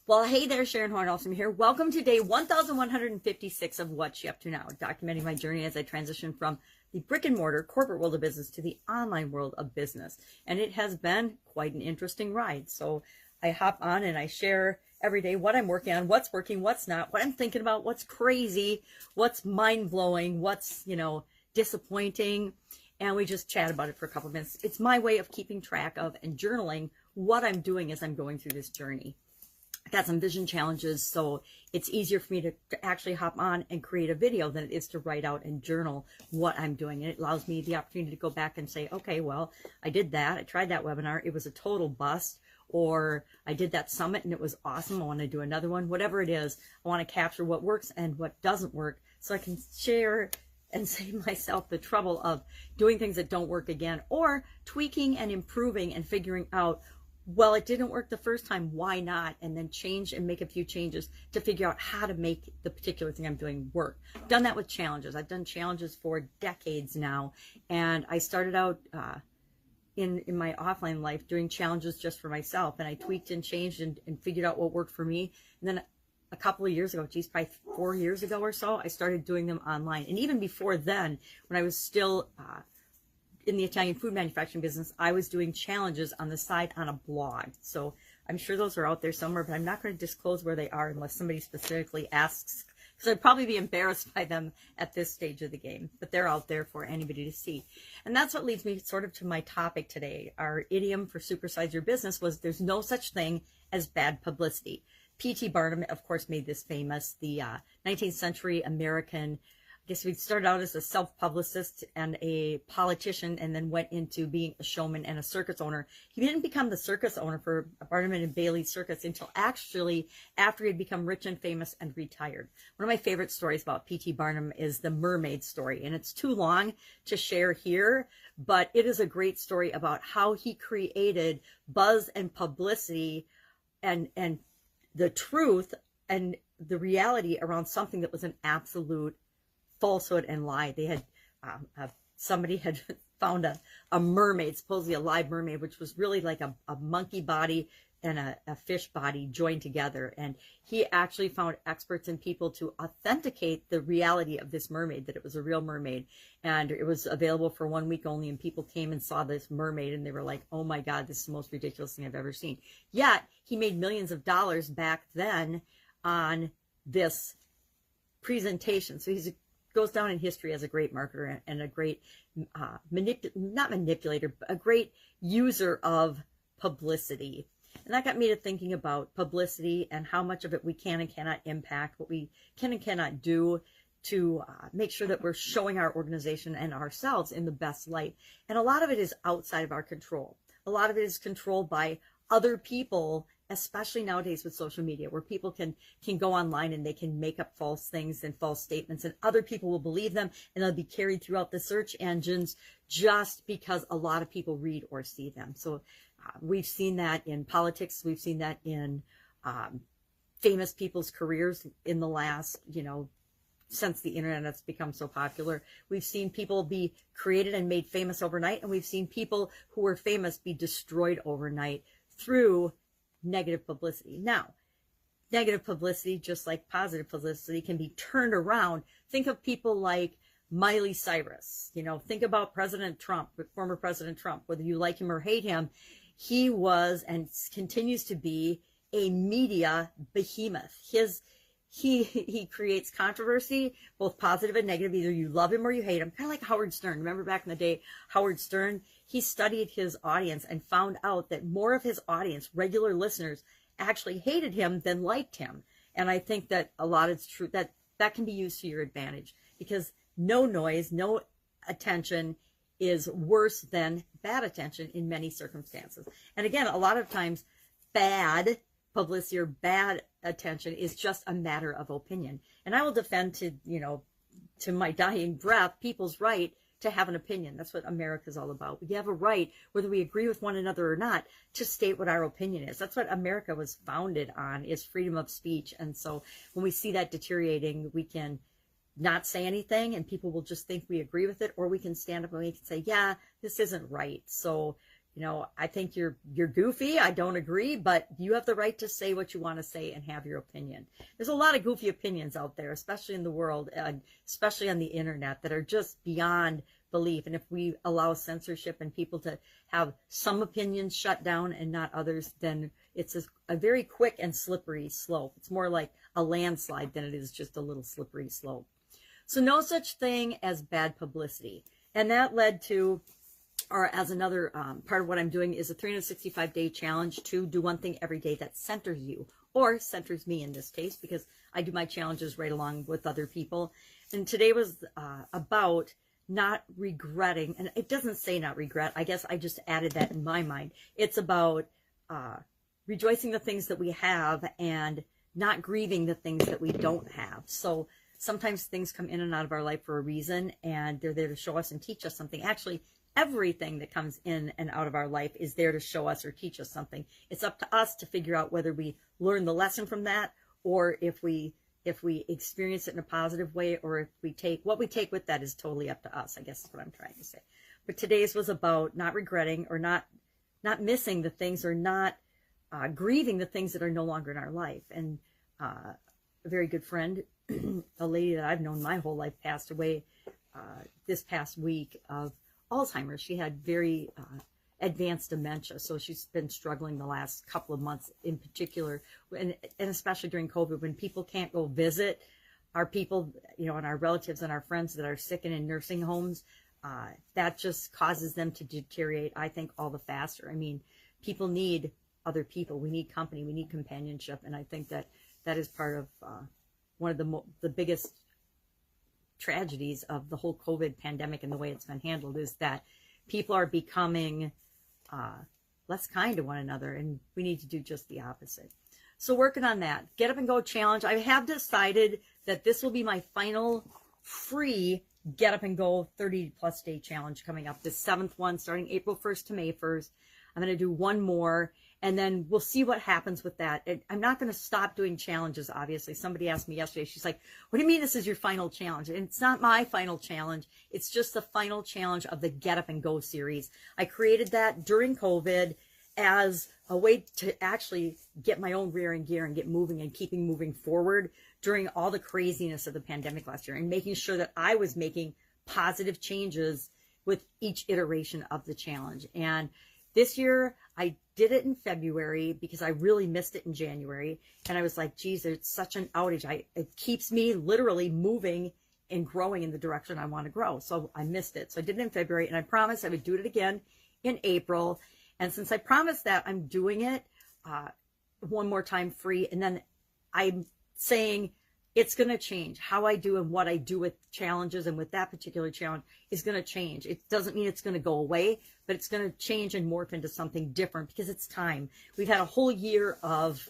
Well, hey there, Sharon Horne-Ellstrom here. Welcome to day 1156 of What's She Up To Now, documenting my journey as I transition from the brick and mortar corporate world of business to the online world of business. And it has been quite an interesting ride. So I hop on and I share every day what I'm working on, what's working, what's not, what I'm thinking about, what's crazy, what's mind-blowing, what's, disappointing. And we just chat about it for a couple of minutes. It's my way of keeping track of and journaling what I'm doing as I'm going through this journey. I got some vision challenges, so it's easier for me to actually hop on and create a video than it is to write out and journal what I'm doing. And it allows me the opportunity to go back and say, okay, well, I did that. I tried that webinar. It was a total bust. Or I did that summit and it was awesome. I want to do another one. Whatever it is, I want to capture what works and what doesn't work so I can share and save myself the trouble of doing things that don't work again, or tweaking and improving and figuring out, well, it didn't work the first time, why not? And then change and make a few changes to figure out how to make the particular thing I'm doing work. I've done that with challenges. I've done challenges for decades now. And I started out in my offline life doing challenges just for myself. And I tweaked and changed and figured out what worked for me. And then a couple of years ago, probably 4 years ago or so, I started doing them online. And even before then, when I was still in the Italian food manufacturing business, I was doing challenges on the side on a blog. So I'm sure those are out there somewhere, but I'm not going to disclose where they are unless somebody specifically asks, because I'd probably be embarrassed by them at this stage of the game, but they're out there for anybody to see. And that's what leads me sort of to my topic today. Our idiom for supersize your business was there's no such thing as bad publicity. P.T. Barnum, of course, made this famous, the 19th century American. I guess we started out as a self-publicist and a politician and then went into being a showman and a circus owner. He didn't become the circus owner for Barnum and Bailey Circus until actually after he had become rich and famous and retired. One of my favorite stories about P.T. Barnum is the mermaid story, and it's too long to share here, but it is a great story about how he created buzz and publicity and the truth and the reality around something that was an absolute falsehood and lie. They had somebody had found a mermaid, supposedly a live mermaid, which was really like a monkey body and a fish body joined together. And he actually found experts and people to authenticate the reality of this mermaid, that it was a real mermaid. And it was available for 1 week only. And people came and saw this mermaid and they were like, oh my God, this is the most ridiculous thing I've ever seen. Yet he made millions of dollars back then on this presentation. So goes down in history as a great marketer and a great not manipulator, but a great user of publicity. And that got me to thinking about publicity and how much of it we can and cannot impact, what we can and cannot do to make sure that we're showing our organization and ourselves in the best light. And a lot of it is outside of our control. A lot of it is controlled by other people, especially nowadays with social media, where people can go online and they can make up false things and false statements, and other people will believe them, and they'll be carried throughout the search engines just because a lot of people read or see them. So we've seen that in politics. We've seen that in famous people's careers in the last, since the internet has become so popular. We've seen people be created and made famous overnight, and we've seen people who were famous be destroyed overnight through negative publicity. Now, negative publicity, just like positive publicity, can be turned around. Think of people like Miley Cyrus. Think about President Trump, former President Trump. Whether you like him or hate him, he was and continues to be a media behemoth. He creates controversy, both positive and negative. Either you love him or you hate him. Kind of like Howard Stern. Remember back in the day, Howard Stern, he studied his audience and found out that more of his audience, regular listeners, actually hated him than liked him. And I think that a lot is true, that can be used to your advantage, because no noise, no attention is worse than bad attention in many circumstances. And again, a lot of times bad publicity or bad attention is just a matter of opinion. And I will defend to my dying breath people's right to have an opinion. That's what America is all about. We have a right, whether we agree with one another or not, to state what our opinion is. That's what America was founded on, is freedom of speech. And so when we see that deteriorating, we can not say anything and people will just think we agree with it, or we can stand up and we can say, yeah, this isn't right. So, you know, I think you're goofy. I don't agree, but you have the right to say what you want to say and have your opinion. There's a lot of goofy opinions out there, especially in the world, especially on the internet, that are just beyond belief. And if we allow censorship and people to have some opinions shut down and not others, then it's a very quick and slippery slope. It's more like a landslide than it is just a little slippery slope. So no such thing as bad publicity. And that led to, or as another part of what I'm doing, is a 365-day challenge to do one thing every day that centers you, or centers me in this case, because I do my challenges right along with other people. And today was about not regretting, and it doesn't say not regret. I guess I just added that in my mind. It's about rejoicing the things that we have and not grieving the things that we don't have. So sometimes things come in and out of our life for a reason, and they're there to show us and teach us something. Actually, everything that comes in and out of our life is there to show us or teach us something. It's up to us to figure out whether we learn the lesson from that, or if we experience it in a positive way, or if we take what we take with that is totally up to us. I guess that's what I'm trying to say. But today's was about not regretting, or not missing the things, or not grieving the things that are no longer in our life. And a very good friend, a lady that I've known my whole life, passed away this past week of Alzheimer's. She had very advanced dementia, so she's been struggling the last couple of months in particular, and especially during COVID, when people can't go visit our people, you know, and our relatives and our friends that are sick and in nursing homes. That just causes them to deteriorate, I think, all the faster. I mean, people need other people. We need company. We need companionship, and I think that is part of one of the biggest tragedies of the whole COVID pandemic and the way it's been handled, is that people are becoming less kind to one another, and we need to do just the opposite. So working on that. Get Up and Go challenge. I have decided that this will be my final free Get Up and Go 30+ day challenge coming up. This 7th one, starting April 1st to May 1st. I'm going to do one more, and then we'll see what happens with that. I'm not going to stop doing challenges, obviously. Somebody asked me yesterday, she's like, what do you mean this is your final challenge? And it's not my final challenge. It's just the final challenge of the Get Up and Go series. I created that during COVID as a way to actually get my own rear in gear and get moving and keeping moving forward during all the craziness of the pandemic last year, and making sure that I was making positive changes with each iteration of the challenge. And this year, I did it in February because I really missed it in January. And I was like, geez, it's such an outage. It keeps me literally moving and growing in the direction I want to grow. So I missed it. So I did it in February, and I promised I would do it again in April. And since I promised that, I'm doing it one more time free. And then I'm saying it's going to change. How I do and what I do with challenges and with that particular challenge is going to change. It doesn't mean it's going to go away, but it's going to change and morph into something different, because it's time. We've had a whole year of,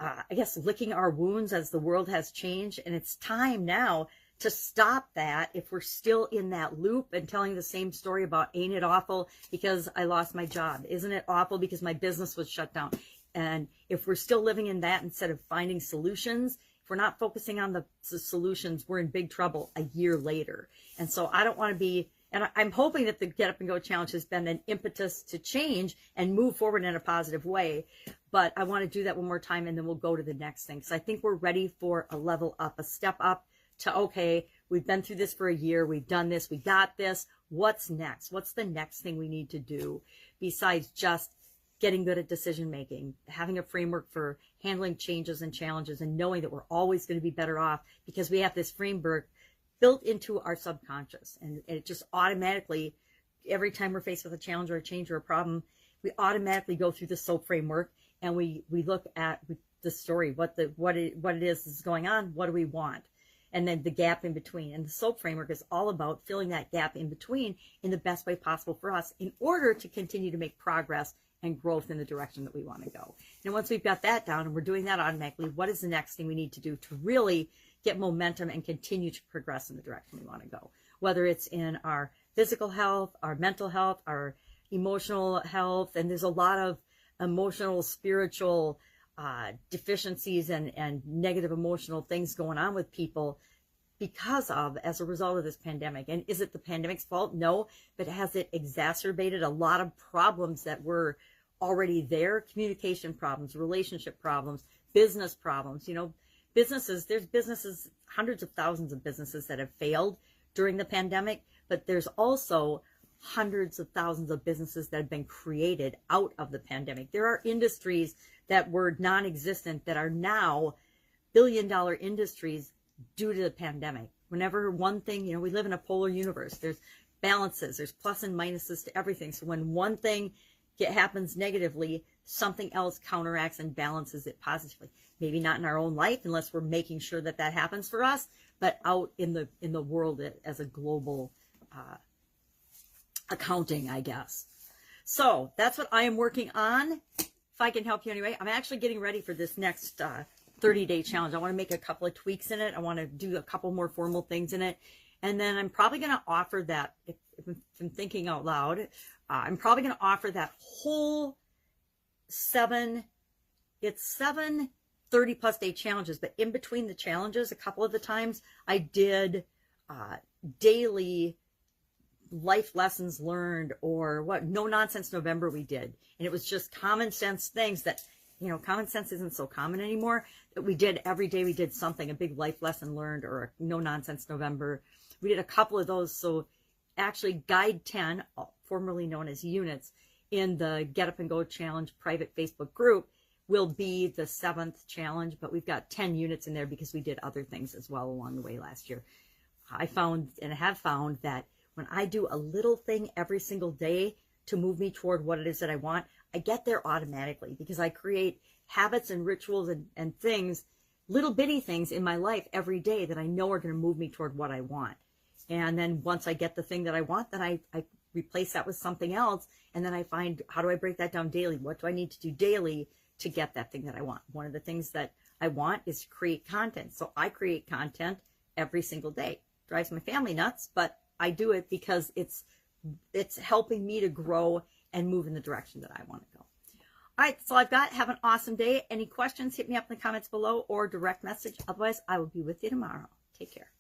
I guess, licking our wounds as the world has changed. And it's time now to stop that if we're still in that loop and telling the same story about, ain't it awful because I lost my job? Isn't it awful because my business was shut down? And if we're still living in that instead of finding solutions, if we're not focusing on the solutions, we're in big trouble a year later. And so I don't want to be, and I'm hoping that the Get Up and Go challenge has been an impetus to change and move forward in a positive way. But I want to do that one more time, and then we'll go to the next thing. So I think we're ready for a level up, a step up to, okay, we've been through this for a year. We've done this. We got this. What's next? What's the next thing we need to do besides just getting good at decision making, having a framework for handling changes and challenges, and knowing that we're always going to be better off because we have this framework built into our subconscious. And it just automatically, every time we're faced with a challenge or a change or a problem, we automatically go through the SOAP framework, and we look at the story, what it is going on, what do we want, and then the gap in between. And the SOAP framework is all about filling that gap in between in the best way possible for us in order to continue to make progress and growth in the direction that we want to go. And once we've got that down and we're doing that automatically, what is the next thing we need to do to really get momentum and continue to progress in the direction we want to go? Whether it's in our physical health, our mental health, our emotional health, and there's a lot of emotional, spiritual deficiencies and negative emotional things going on with people. as a result of this pandemic. And is it the pandemic's fault? No, but has it exacerbated a lot of problems that were already there? Communication problems, relationship problems, business problems. You know, there's businesses, hundreds of thousands of businesses that have failed during the pandemic, but there's also hundreds of thousands of businesses that have been created out of the pandemic. There are industries that were non-existent that are now billion-dollar industries due to the pandemic. Whenever one thing, you know, we live in a polar universe. There's balances, there's plus and minuses to everything. So when one thing happens negatively, something else counteracts and balances it positively. Maybe not in our own life, unless we're making sure that that happens for us, but out in the world as a global accounting, I guess. So that's what I am working on. If I can help you anyway, I'm actually getting ready for this next 30-day challenge. I want to make a couple of tweaks in it. I want to do a couple more formal things in it. And then I'm probably going to offer that, if I'm thinking out loud, I'm probably going to offer that whole seven 30-plus day challenges. But in between the challenges, a couple of the times, I did daily life lessons learned, or what No Nonsense November we did. And it was just common sense things that, you know, common sense isn't so common anymore, that we did every day. We did something, a big life lesson learned, or a No Nonsense November. We did a couple of those. So actually Guide 10, formerly known as Units, in the Get Up and Go Challenge private Facebook group will be the 7th challenge, but we've got 10 units in there because we did other things as well along the way last year. I found and have found that when I do a little thing every single day to move me toward what it is that I want, I get there automatically because I create habits and rituals and things, little bitty things in my life every day that I know are going to move me toward what I want. And then once I get the thing that I want, then I replace that with something else. And then I find, how do I break that down daily? What do I need to do daily to get that thing that I want? One of the things that I want is to create content. So I create content every single day. Drives my family nuts, but I do it because it's helping me to grow and move in the direction that I want to go. All right, that's all I've got. Have an awesome day. Any questions, hit me up in the comments below or direct message. Otherwise, I will be with you tomorrow. Take care.